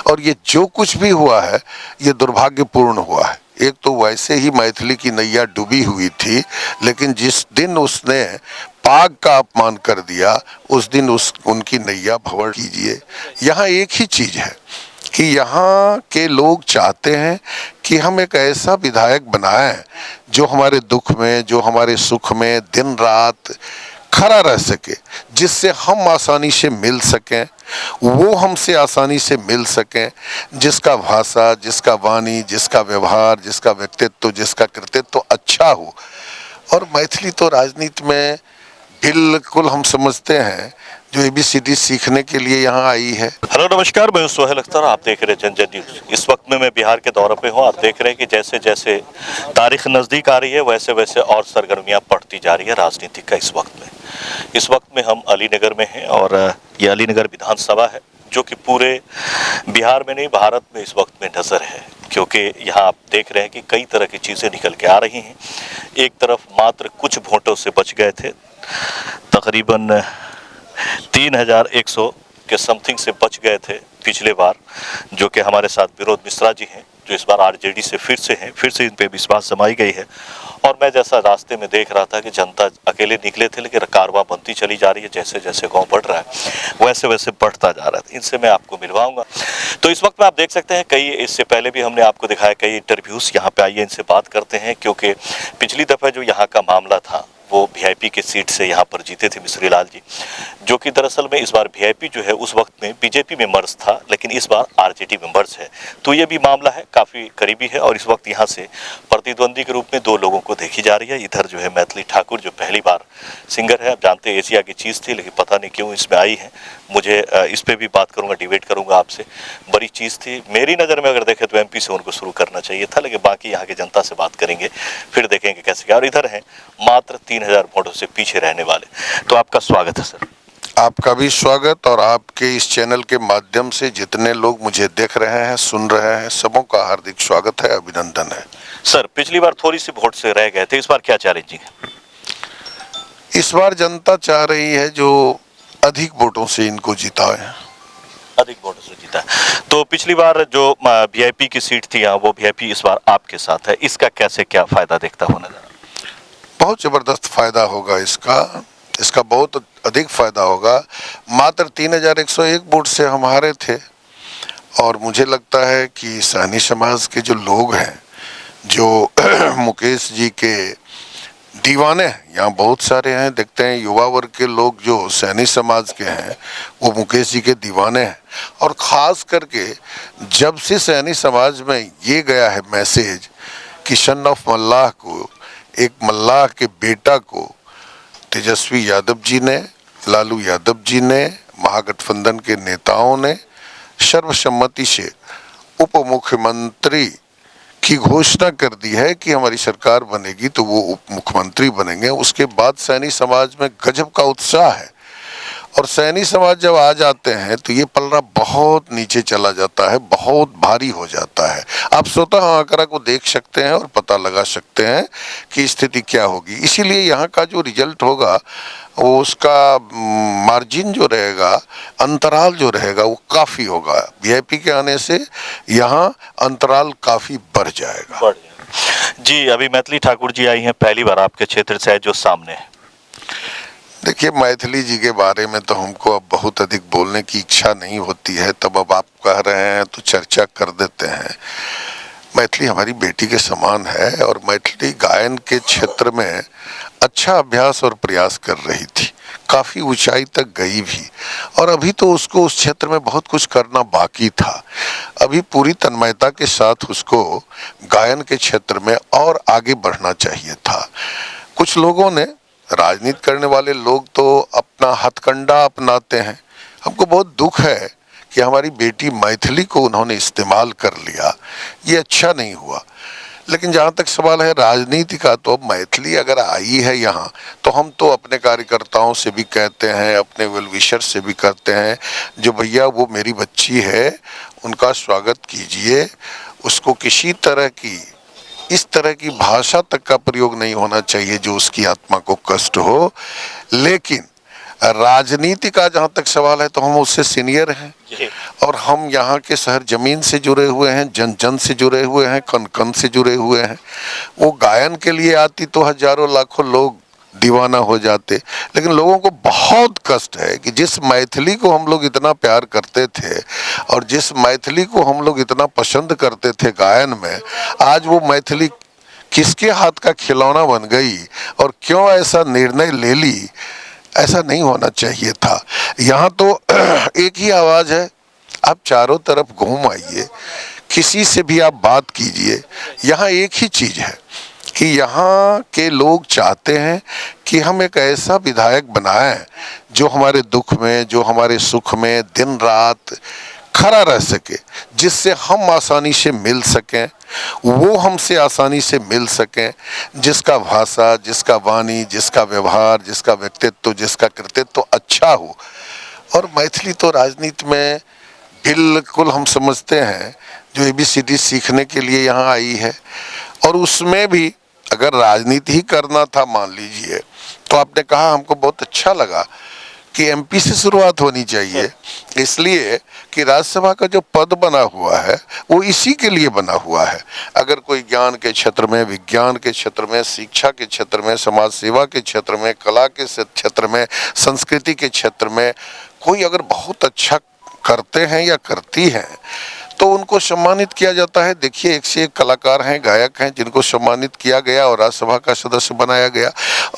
और ये जो कुछ भी हुआ है ये दुर्भाग्यपूर्ण हुआ है। एक तो वैसे ही मैथिली की नैया डूबी हुई थी, लेकिन जिस दिन उसने पाग का अपमान कर दिया उस दिन उनकी नैया भंवर कीजिए। यहाँ एक ही चीज है कि यहाँ के लोग चाहते हैं कि हम एक ऐसा विधायक बनाएं जो हमारे दुख में, जो हमारे सुख में दिन रात खड़ा रह सके, जिससे हम आसानी से मिल सकें, वो हमसे आसानी से मिल सकें, जिसका भाषा, जिसका वाणी, जिसका व्यवहार, जिसका व्यक्तित्व, जिसका कृतित्व अच्छा हो। और मैथिली तो राजनीति में बिल्कुल हम समझते हैं जो ABCD सीखने के लिए यहाँ आई है। हेलो नमस्कार, मैं सोहेल अख्तर, आप देख रहे हैं जन जन न्यूज। इस वक्त में मैं बिहार के दौरे पे हूँ। आप देख रहे हैं कि जैसे जैसे तारीख नज़दीक आ रही है वैसे वैसे और सरगर्मियाँ बढ़ती जा रही है राजनीति का। इस वक्त में हम अलीनगर में हैं और ये अलीनगर विधानसभा है जो कि पूरे बिहार में नहीं भारत में इस वक्त में नज़र है, क्योंकि यहाँ आप देख रहे हैं कि कई तरह की चीज़ें निकल के आ रही हैं। एक तरफ मात्र कुछ वोटों से बच गए थे, तकरीबन 3100 के समथिंग से बच गए थे पिछले बार, जो कि हमारे साथ विनोद मिश्रा जी हैं जो इस बार RJD से फिर से इन पे विश्वास जमाई गई है। और मैं जैसा रास्ते में देख रहा था कि जनता अकेले निकले थे, लेकिन कारवां बनती चली जा रही है। जैसे जैसे गांव बढ़ रहा है वैसे वैसे बढ़ता जा रहा है। इनसे मैं आपको मिलवाऊंगा। तो इस वक्त में आप देख सकते हैं कई, इससे पहले भी हमने आपको दिखाया कई इंटरव्यूज़। यहाँ पे आइए इनसे बात करते हैं, क्योंकि पिछली दफ़ा जो यहाँ का मामला था वो VIP के सीट से यहाँ पर जीते थे मिश्री लाल जी, जो कि दरअसल में इस बार VIP जो है उस वक्त में BJP में मर्ज था, लेकिन इस बार RJD में मर्ज है। तो ये भी मामला है, काफ़ी करीबी है। और इस वक्त यहाँ से प्रतिद्वंदी के रूप में 2 लोगों को देखी जा रही है। इधर जो है मैथिली ठाकुर जो पहली बार सिंगर है, आप जानते हैं एशिया की चीज़ थी, लेकिन पता नहीं क्यों इसमें आई है। मुझे इस पर भी बात करूँगा, डिबेट करूँगा आपसे। बड़ी चीज़ थी मेरी नज़र में, अगर देखें तो MP से उनको शुरू करना चाहिए था, लेकिन बाकी यहाँ की जनता से बात करेंगे, फिर देखेंगे कैसे क्या। और इधर हैं मात्र 3000 वोटों से पीछे रहने वाले। तो आपका स्वागत है सर। आपका भी स्वागत, और आपके इस चैनल के माध्यम से जितने लोग मुझे देख रहे हैं, सुन रहे हैं, सबों का हार्दिक स्वागत है, अभिनंदन है। सर, पिछली बार थोड़ी सी वोट से रह गए थे, इस बार क्या चैलेंजिंग है? इस बार जनता चाह रही है जो अधिक वोटों से इनको जिताए। अधिक वोटों से जीता है। तो पिछली बार जो VIP की सीट थी यहाँ, वो VIP इस बार आपके साथ है, इसका कैसे क्या फायदा देखता हो नजर? बहुत जबरदस्त फायदा होगा इसका बहुत अधिक फायदा होगा। मात्र 3101 वोट से हम हारे थे, और मुझे लगता है कि सैनी समाज के जो लोग हैं, जो मुकेश जी के दीवाने हैं, यहाँ बहुत सारे हैं, देखते हैं युवा वर्ग के लोग जो सैनी समाज के हैं वो मुकेश जी के दीवाने हैं। और ख़ास करके जब से सैनी समाज में ये गया है मैसेज कि सन ऑफ मल्लाह को, एक मल्लाह के बेटा को तेजस्वी यादव जी ने, लालू यादव जी ने, महागठबंधन के नेताओं ने सर्वसम्मति से उप मुख्यमंत्री की घोषणा कर दी है कि हमारी सरकार बनेगी तो वो उप मुख्यमंत्री बनेंगे। उसके बाद सैनी समाज में गजब का उत्साह है, और सैनी समाज जब आ जाते हैं तो ये पलड़ा बहुत नीचे चला जाता है, बहुत भारी हो जाता है। आप स्वतः आंकड़ा को देख सकते हैं और पता लगा सकते हैं कि स्थिति क्या होगी। इसीलिए यहाँ का जो रिजल्ट होगा वो, उसका मार्जिन जो रहेगा, अंतराल जो रहेगा वो काफ़ी होगा। VIP के आने से यहाँ अंतराल काफ़ी बढ़ जाएगा। जी, अभी मैथिली ठाकुर जी आई हैं, पहली बार आपके क्षेत्र से जो सामने है। देखिए, मैथिली जी के बारे में तो हमको अब बहुत अधिक बोलने की इच्छा नहीं होती है, तब अब आप कह रहे हैं तो चर्चा कर देते हैं। मैथिली हमारी बेटी के समान है, और मैथिली गायन के क्षेत्र में अच्छा अभ्यास और प्रयास कर रही थी, काफ़ी ऊंचाई तक गई भी, और अभी तो उसको उस क्षेत्र में बहुत कुछ करना बाकी था। अभी पूरी तन्मयता के साथ उसको गायन के क्षेत्र में और आगे बढ़ना चाहिए था। कुछ लोगों ने, राजनीति करने वाले लोग तो अपना हथकंडा अपनाते हैं। हमको बहुत दुख है कि हमारी बेटी मैथिली को उन्होंने इस्तेमाल कर लिया, ये अच्छा नहीं हुआ। लेकिन जहाँ तक सवाल है राजनीति का, तो अब मैथिली अगर आई है यहाँ, तो हम तो अपने कार्यकर्ताओं से भी कहते हैं, अपने वेल विशर से भी कहते हैं, जो भैया वो मेरी बच्ची है, उनका स्वागत कीजिए। उसको किसी तरह की, इस तरह की भाषा तक का प्रयोग नहीं होना चाहिए जो उसकी आत्मा को कष्ट हो। लेकिन राजनीति का जहाँ तक सवाल है तो हम उससे सीनियर हैं, और हम यहाँ के शहर जमीन से जुड़े हुए हैं, जन जन से जुड़े हुए हैं, कण कण से जुड़े हुए हैं। वो गायन के लिए आती तो हजारों लाखों लोग दीवाना हो जाते, लेकिन लोगों को बहुत कष्ट है कि जिस मैथिली को हम लोग इतना प्यार करते थे और जिस मैथिली को हम लोग इतना पसंद करते थे गायन में, आज वो मैथिली किसके हाथ का खिलौना बन गई और क्यों ऐसा निर्णय ले ली। ऐसा नहीं होना चाहिए था। यहाँ तो एक ही आवाज़ है, आप चारों तरफ घूम आइए, किसी से भी आप बात कीजिए, यहाँ एक ही चीज़ है कि यहाँ के लोग चाहते हैं कि हम एक ऐसा विधायक बनाएं जो हमारे दुख में, जो हमारे सुख में दिन रात खड़ा रह सके, जिससे हम आसानी से मिल सकें, वो हमसे आसानी से मिल सकें, जिसका भाषा, जिसका वाणी, जिसका व्यवहार, जिसका व्यक्तित्व, जिसका कृतित्व अच्छा हो। और मैथिली तो राजनीति में बिल्कुल हम समझते हैं जो ABCD सीखने के लिए यहाँ आई है, और उसमें भी अगर राजनीति ही करना था मान लीजिए, तो आपने कहा हमको बहुत अच्छा लगा कि MP से शुरुआत होनी चाहिए, इसलिए कि राज्यसभा का जो पद बना हुआ है वो इसी के लिए बना हुआ है। अगर कोई ज्ञान के क्षेत्र में, विज्ञान के क्षेत्र में, शिक्षा के क्षेत्र में, समाज सेवा के क्षेत्र में, कला के क्षेत्र में, संस्कृति के क्षेत्र में कोई अगर बहुत अच्छा करते हैं या करती हैं तो उनको सम्मानित किया जाता है। देखिए, एक से एक कलाकार हैं, गायक हैं जिनको सम्मानित किया गया और राज्यसभा का सदस्य बनाया गया।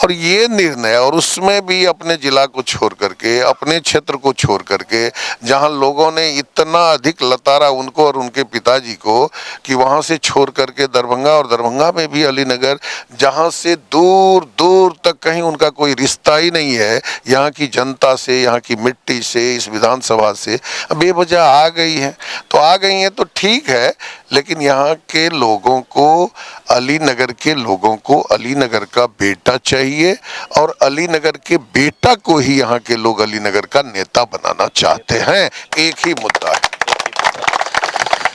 और ये निर्णय, और उसमें भी अपने जिला को छोड़ करके, अपने क्षेत्र को छोड़ करके, जहां लोगों ने इतना अधिक लताड़ा उनको और उनके पिताजी को कि वहां से छोड़ करके दरभंगा, और दरभंगा में भी अलीनगर, जहां से दूर दूर तक कहीं उनका कोई रिश्ता ही नहीं है यहाँ की जनता से, यहाँ की मिट्टी से, इस विधानसभा से, बेवजह आ गई हैं। तो आ गई हैं तो ठीक है, लेकिन यहाँ के लोगों को, अलीनगर के लोगों को अलीनगर का बेटा चाहिए, और अलीनगर के बेटा को ही यहाँ के लोग अलीनगर का नेता बनाना चाहते हैं। एक ही मुद्दा है।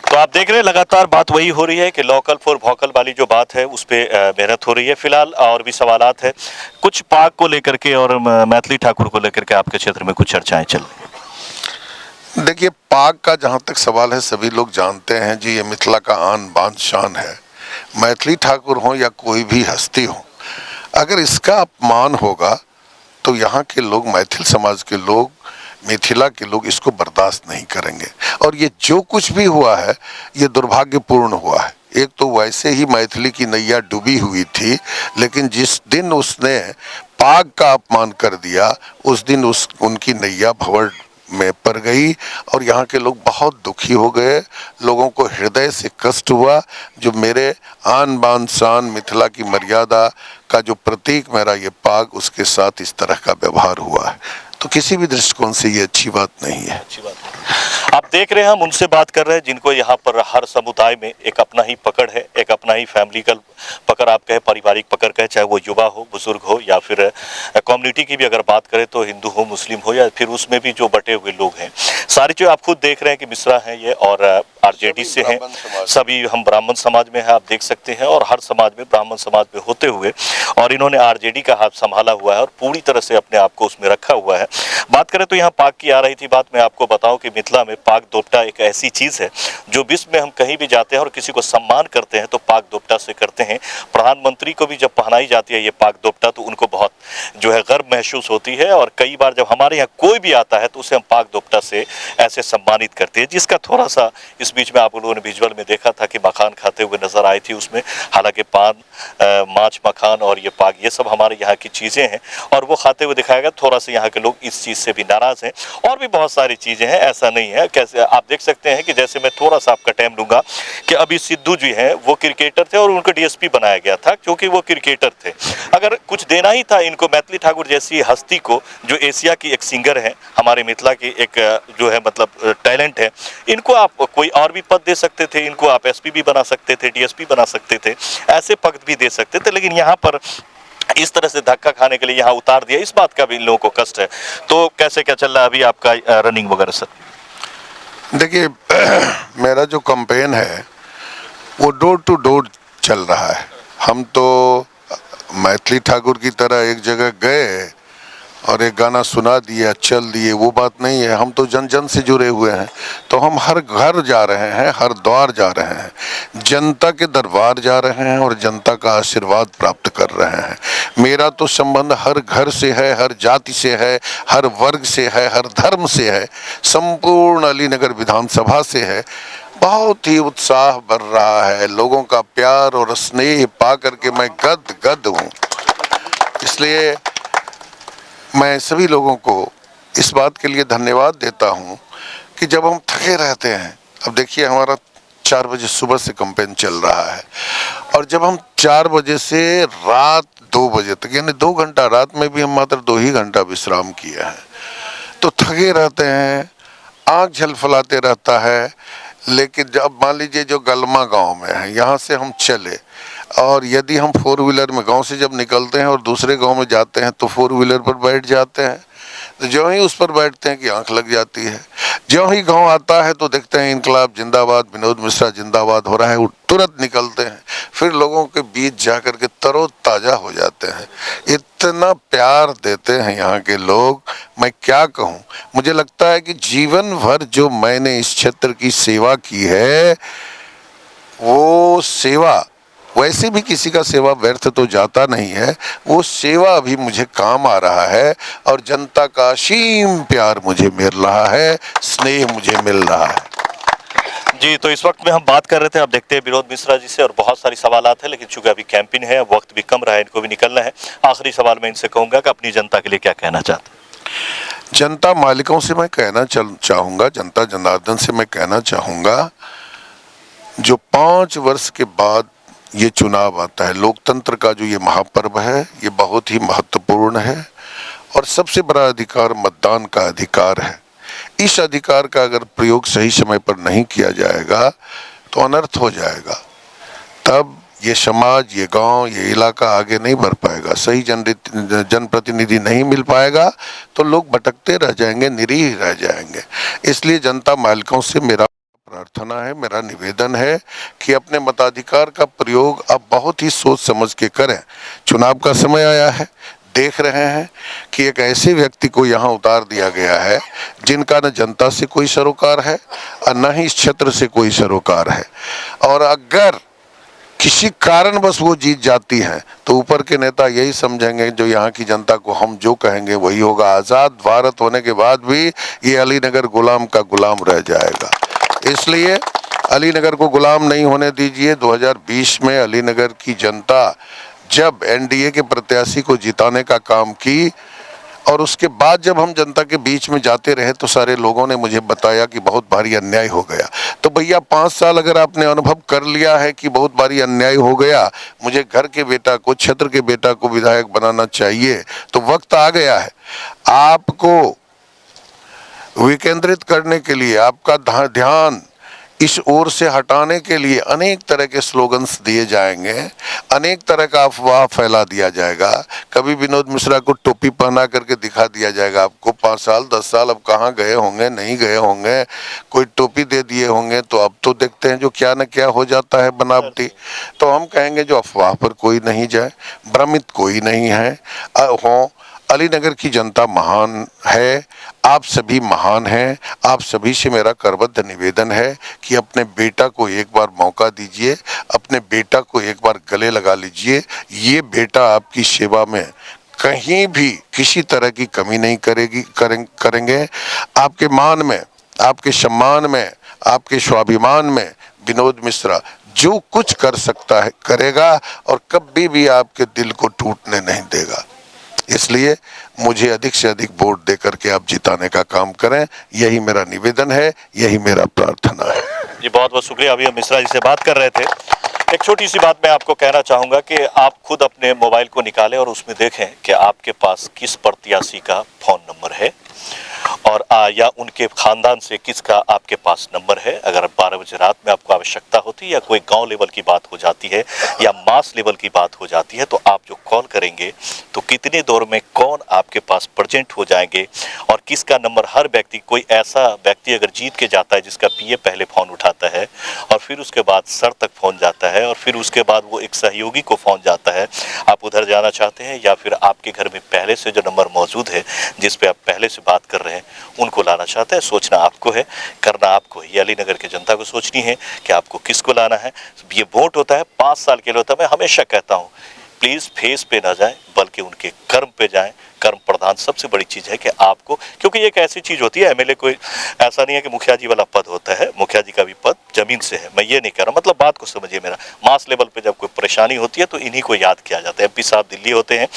तो आप देख रहे हैं लगातार बात वही हो रही है कि लोकल फॉर वोकल वाली जो बात है उस पर मेहनत हो रही है। फिलहाल और भी सवालात है कुछ पाक को लेकर के और मैथिली ठाकुर को लेकर के आपके क्षेत्र में कुछ चर्चाएं चल रही हैं। देखिए, पाक का जहाँ तक सवाल है, सभी लोग जानते हैं जी ये मिथिला का आन बान शान है। मैथिली ठाकुर हो या कोई भी हस्ती हो, अगर इसका अपमान होगा तो यहाँ के लोग, मैथिल समाज के लोग, मिथिला के लोग इसको बर्दाश्त नहीं करेंगे। और ये जो कुछ भी हुआ है ये दुर्भाग्यपूर्ण हुआ है। एक तो वैसे ही मैथिली की नैया डूबी हुई थी, लेकिन जिस दिन उसने पाक का अपमान कर दिया उस दिन उनकी नैया भंवर में पड़ गई और यहाँ के लोग बहुत दुखी हो गए। लोगों को हृदय से कष्ट हुआ। जो मेरे आन बान शान मिथिला की मर्यादा का जो प्रतीक मेरा ये पाग, उसके साथ इस तरह का व्यवहार हुआ है, तो किसी भी दृष्टिकोण से ये अच्छी बात नहीं है। अच्छी बात है। आप देख रहे हैं हम उनसे बात कर रहे हैं जिनको यहाँ पर हर समुदाय में एक अपना ही पकड़ है, एक अपना ही फैमिलिकल पकड़ आप कहें, पारिवारिक पकड़ कहें, चाहे वो युवा हो, बुजुर्ग हो, या फिर कम्युनिटी की भी अगर बात करें तो हिंदू हो, मुस्लिम हो, या फिर उसमें भी जो बटे हुए लोग हैं। सारी जो आप खुद देख रहे हैं कि मिश्रा हैं ये, और RJD से हैं, सभी हम ब्राह्मण समाज में हैं, आप देख सकते हैं, और हर समाज में, ब्राह्मण समाज में होते हुए और इन्होंने RJD का हाथ संभाला हुआ है और पूरी तरह से अपने आप को उसमें रखा हुआ है। बात करें तो यहाँ पाक की आ रही थी बात, मैं आपको बताऊं कि मिथिला में पाक दोपटा एक ऐसी चीज़ है जो विश्व में हम कहीं भी जाते हैं और किसी को सम्मान करते हैं तो पाक दोपटा से करते हैं। प्रधानमंत्री को भी जब पहनाई जाती है ये पाक दोपटा तो उनको बहुत जो है गर्व महसूस होती है, और कई बार जब हमारे यहाँ कोई भी आता है तो उसे हम पाक दोपटा से ऐसे सम्मानित करते हैं, जिसका थोड़ा सा इस बीच में आप लोगों ने विजुअल में देखा था कि मखान खाते हुए नजर आई थी उसमें। हालांकि पान, माछ, मखान और ये पाक, ये सब हमारे यहाँ की चीज़ें हैं और वो खाते हुए दिखाया गया। थोड़ा सा यहाँ के लोग इस चीज़ से भी नाराज़ हैं, और भी बहुत सारी चीज़ें हैं, ऐसा नहीं है। कैसे आप देख सकते हैं कि जैसे मैं थोड़ा सा आपका टाइम लूँगा कि अभी सिद्धू जी हैं, वो क्रिकेटर थे और उनको DSP बनाया गया था क्योंकि वो क्रिकेटर थे। अगर कुछ देना ही था इनको मैथिली ठाकुर जैसी हस्ती को, जो एशिया की एक सिंगर है, हमारे मिथिला की एक जो है मतलब टैलेंट है, इनको आप कोई और भी पद दे सकते थे, इनको आप SP भी बना सकते थे, DSP बना सकते थे, ऐसे पद भी दे सकते थे, लेकिन यहाँ पर इस तरह से धक्का खाने के लिए यहाँ उतार दिया। इस बात का भी इन लोगों को कष्ट है। तो कैसे क्या चल रहा है अभी आपका रनिंग वगैरह सर? देखिए, मेरा जो कैंपेन है वो डोर टू डोर चल रहा है। हम तो मैथिली ठाकुर की तरह एक जगह गए और एक गाना सुना दिया चल दिए, वो बात नहीं है। हम तो जन जन से जुड़े हुए हैं, तो हम हर घर जा रहे हैं, हर द्वार जा रहे हैं, जनता के दरबार जा रहे हैं और जनता का आशीर्वाद प्राप्त कर रहे हैं। मेरा तो संबंध हर घर से है, हर जाति से है, हर वर्ग से है, हर धर्म से है, संपूर्ण अलीनगर विधानसभा से है। बहुत ही उत्साह बढ़ रहा है, लोगों का प्यार और स्नेह पा करके मैं गद गद हूँ। इसलिए मैं सभी लोगों को इस बात के लिए धन्यवाद देता हूं कि जब हम थके रहते हैं, अब देखिए हमारा 4 बजे सुबह से कैंपेन चल रहा है, और जब हम 4 बजे से रात 2 बजे तक, यानी 2 घंटा, रात में भी हम मात्र 2 ही घंटा विश्राम किया है, तो थके रहते हैं, आँख झलफलाते रहता है। लेकिन जब मान लीजिए जो गलमा गांव में है, यहाँ से हम चले, और यदि हम 4 व्हीलर में गांव से जब निकलते हैं और दूसरे गांव में जाते हैं तो 4 व्हीलर पर बैठ जाते हैं, तो जो ही उस पर बैठते हैं कि आंख लग जाती है। जो ही गांव आता है तो देखते हैं इनकलाब जिंदाबाद, विनोद मिश्रा जिंदाबाद हो रहा है, वो तुरंत निकलते हैं, फिर लोगों के बीच जा कर के तरोताजा हो जाते हैं। इतना प्यार देते हैं यहाँ के लोग, मैं क्या कहूँ। मुझे लगता है कि जीवन भर जो मैंने इस क्षेत्र की सेवा की है, वो सेवा, वैसे भी किसी का सेवा व्यर्थ तो जाता नहीं है, वो सेवा अभी मुझे काम आ रहा है, और जनता का असीम प्यार मुझे मिल रहा है, स्नेह मुझे मिल रहा है। जी, तो इस वक्त में हम बात कर रहे थे, अब देखते हैं विनोद मिश्रा जी से, और बहुत सारी सवालात हैं, लेकिन चूंकि अभी कैंपेन है, वक्त भी कम रहा है, इनको भी निकलना है। आखिरी सवाल मैं इनसे कहूंगा कि अपनी जनता के लिए क्या कहना चाहते हैं? जनता मालिकों से मैं कहना चाहूँगा, जनता जनार्दन से मैं कहना चाहूँगा, जो 5 वर्ष के बाद ये चुनाव आता है, लोकतंत्र का जो ये महापर्व है, ये बहुत ही महत्वपूर्ण है, और सबसे बड़ा अधिकार मतदान का अधिकार है। इस अधिकार का अगर प्रयोग सही समय पर नहीं किया जाएगा तो अनर्थ हो जाएगा। तब ये समाज, ये गांव, ये इलाका आगे नहीं बढ़ पाएगा, सही जनप्रतिनिधि नहीं मिल पाएगा, तो लोग भटकते रह जाएंगे, निरीह रह जाएंगे। इसलिए जनता मालिकों से मेरा प्रार्थना है, मेरा निवेदन है कि अपने मताधिकार का प्रयोग अब बहुत ही सोच समझ के करें। चुनाव का समय आया है, देख रहे हैं कि एक ऐसे व्यक्ति को यहाँ उतार दिया गया है जिनका न जनता से कोई सरोकार है और न ही इस क्षेत्र से कोई सरोकार है, और अगर किसी कारणवश वो जीत जाती हैं तो ऊपर के नेता यही समझेंगे जो यहाँ की जनता को हम जो कहेंगे वही होगा। आज़ाद भारत होने के बाद भी ये अलीनगर गुलाम का गुलाम रह जाएगा। इसलिए अलीनगर को गुलाम नहीं होने दीजिए। 2020 में अलीनगर की जनता जब एनडीए के प्रत्याशी को जिताने का काम की, और उसके बाद जब हम जनता के बीच में जाते रहे, तो सारे लोगों ने मुझे बताया कि बहुत भारी अन्याय हो गया। तो भैया 5 साल अगर आपने अनुभव कर लिया है कि बहुत भारी अन्याय हो गया, मुझे घर के बेटा को, क्षेत्र के बेटा को विधायक बनाना चाहिए, तो वक्त आ गया है आपको विकेंद्रित करने के लिए, आपका ध्यान इस ओर से हटाने के लिए अनेक तरह के स्लोगन्स दिए जाएंगे, अनेक तरह का अफवाह फैला दिया जाएगा। कभी विनोद मिश्रा को टोपी पहना करके दिखा दिया जाएगा आपको, 5 साल 10 साल अब कहाँ गए होंगे, नहीं गए होंगे, कोई टोपी दे दिए होंगे। तो अब तो देखते हैं जो क्या न क्या हो जाता है बनावटी। तो हम कहेंगे जो अफवाह पर कोई नहीं जाए, भ्रमित कोई नहीं है हो। अलीनगर की जनता महान है, आप सभी महान हैं। आप सभी से मेरा करबद्ध निवेदन है कि अपने बेटा को एक बार मौका दीजिए, अपने बेटा को एक बार गले लगा लीजिए। ये बेटा आपकी सेवा में कहीं भी किसी तरह की कमी नहीं करेंगे। आपके मान में, आपके सम्मान में, आपके स्वाभिमान में विनोद मिश्रा जो कुछ कर सकता है करेगा, और कभी भी आपके दिल को टूटने नहीं देगा। इसलिए मुझे अधिक से अधिक वोट देकर के आप जिताने का काम करें, यही मेरा निवेदन है, यही मेरा प्रार्थना है। जी, बहुत बहुत शुक्रिया। अभी हम मिश्रा जी से बात कर रहे थे। एक छोटी सी बात मैं आपको कहना चाहूँगा कि आप खुद अपने मोबाइल को निकालें और उसमें देखें कि आपके पास किस प्रत्याशी का फ़ोन नंबर है, और या उनके खानदान से किसका आपके पास नंबर है। अगर 12 बजे रात में आपको आवश्यकता होती है, या कोई गांव लेवल की बात हो जाती है, या मास लेवल की बात हो जाती है, तो आप जो कॉल करेंगे तो कितने दौर में कौन आपके पास प्रेजेंट हो जाएंगे, और किसका नंबर हर व्यक्ति, कोई ऐसा व्यक्ति अगर जीत के जाता है जिसका पीए पहले फ़ोन उठाता है, और फिर उसके बाद सर तक पहुंच जाता है और फिर उसके बाद वो एक सहयोगी को पहुंच जाता है। आप उधर जाना चाहते हैं या फिर आपके घर में पहले से जो नंबर मौजूद है जिस पे आप पहले से बात कर रहे हैं उनको लाना चाहते हैं। सोचना आपको है, करना आपको है। ये अलीनगर की जनता को सोचनी है कि आपको किसको लाना है। ये वोट होता है 5 साल के लिए होता है। मैं हमेशा कहता हूँ प्लीज फेस पे ना जाएं बल्कि उनके कर्म पे जाएं। कर्म प्रधान सबसे बड़ी चीज है कि आपको, क्योंकि ये एक ऐसी चीज होती है, एमएलए कोई ऐसा नहीं है कि मुखिया जी वाला पद होता है। मुखिया जी का भी पद जमीन से है। मैं ये नहीं कह रहा, मतलब बात को समझिए मेरा। मास लेवल पे जब कोई परेशानी होती है तो इन्हीं को याद किया जाता है। एमपी साहब दिल्ली होते हैं,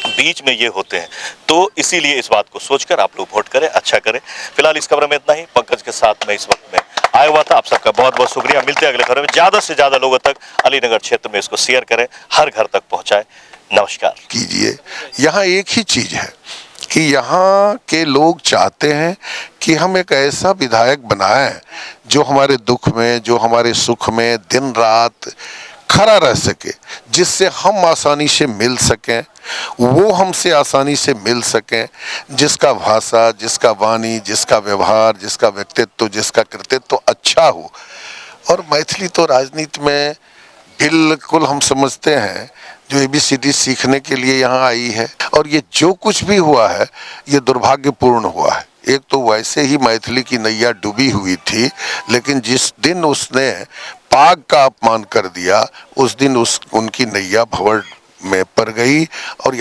बीच में ये होते हैं, तो इसीलिए इस बात को सोचकर आप लोग वोट करें, अच्छा करें। फिलहाल इस खबर में इतना ही। पंकज के साथ मैं इस वक्त में आया हुआ था। आप सबका बहुत बहुत शुक्रिया। मिलते हैं अगले खबर में। ज्यादा से ज्यादा लोगों तक अलीनगर क्षेत्र में इसको शेयर करें, हर घर तक पहुंचाएं। नमस्कार। कीजिए। यहाँ एक ही चीज है कि यहाँ के लोग चाहते हैं कि हम एक ऐसा विधायक बनाएं जो हमारे दुख में, जो हमारे सुख में दिन रात खड़ा रह सके, जिससे हम आसानी से मिल सकें, वो हमसे आसानी से मिल सकें, जिसका भाषा, जिसका वाणी, जिसका व्यवहार, जिसका व्यक्तित्व, जिसका कृतित्व अच्छा हो। और मैथिली तो राजनीति में बिल्कुल हम समझते हैं जो ABCD सीखने के लिए यहाँ आई है। और ये जो कुछ भी हुआ है ये दुर्भाग्यपूर्ण हुआ है। एक तो वैसे ही मैथिली की नैया डूबी हुई थी, लेकिन जिस दिन उसने पाग का अपमान कर दिया उस दिन उनकी नैया भंवर में पड़ गई। और